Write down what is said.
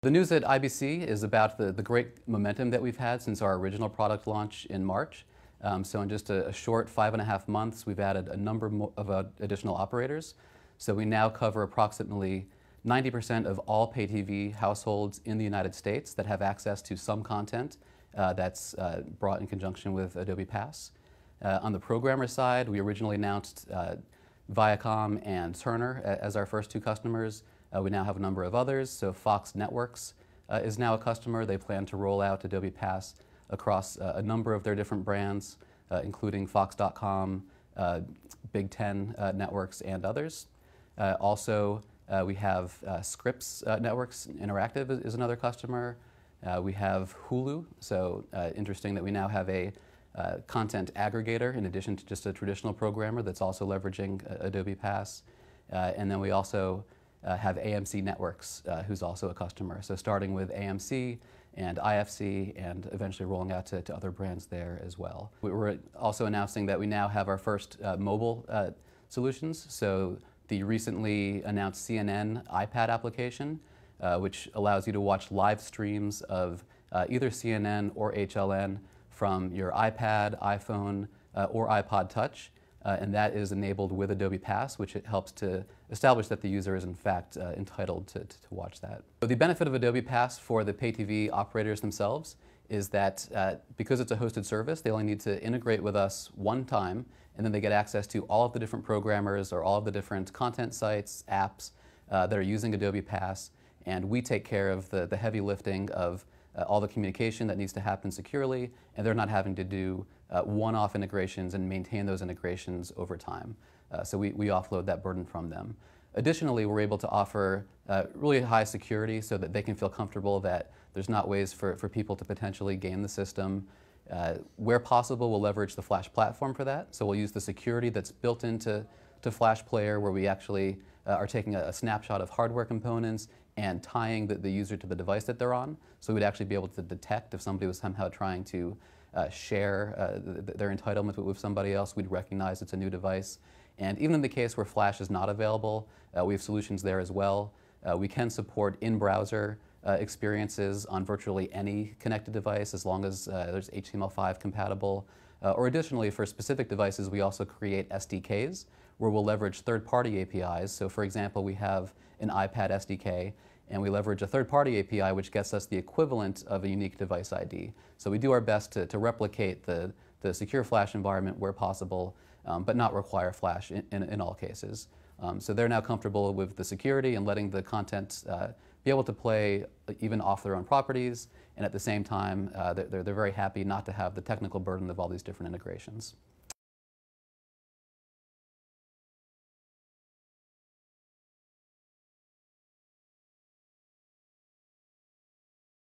The news at IBC is about the great momentum that we've had since our original product launch in March. So in just a short 5.5 months, we've added a number of additional operators. So we now cover approximately 90% of all pay TV households in the United States that have access to some content that's brought in conjunction with Adobe Pass. On the programmer side, we originally announced Viacom and Turner as our first two customers. We now have a number of others. So Fox Networks is now a customer. They plan to roll out Adobe Pass across a number of their different brands, including Fox.com, Big Ten Networks, and others. Also, we have Scripps Networks Interactive is another customer. We have Hulu, so interesting that we now have a content aggregator in addition to just a traditional programmer that's also leveraging Adobe Pass. And then we also have AMC Networks, who's also a customer. So starting with AMC and IFC and eventually rolling out to other brands there as well. We're also announcing that we now have our first mobile solutions. So the recently announced CNN iPad application, which allows you to watch live streams of either CNN or HLN from your iPad, iPhone, or iPod Touch. And that is enabled with Adobe Pass, which it helps to establish that the user is in fact entitled to watch that. So the benefit of Adobe Pass for the pay TV operators themselves is that because it's a hosted service, they only need to integrate with us one time, and then they get access to all of the different programmers or all of the different content sites, apps that are using Adobe Pass, and we take care of the heavy lifting of all the communication that needs to happen securely, and they're not having to do one-off integrations and maintain those integrations over time. So we offload that burden from them. Additionally, we're able to offer really high security so that they can feel comfortable that there's not ways for people to potentially game the system. Where possible, we'll leverage the Flash platform for that. So we'll use the security that's built into Flash Player, where we actually are taking a snapshot of hardware components and tying the user to the device that they're on. So we'd actually be able to detect if somebody was somehow trying to share their entitlement with somebody else. We'd recognize it's a new device. And even in the case where Flash is not available, we have solutions there as well. We can support in-browser experiences on virtually any connected device as long as there's HTML5 compatible. Or additionally, for specific devices, we also create SDKs where we'll leverage third-party APIs. So for example, we have an iPad SDK, and we leverage a third-party API which gets us the equivalent of a unique device ID. So we do our best to replicate the secure Flash environment where possible, but not require Flash in all cases. So they're now comfortable with the security and letting the content be able to play even off their own properties, and at the same time, they're very happy not to have the technical burden of all these different integrations.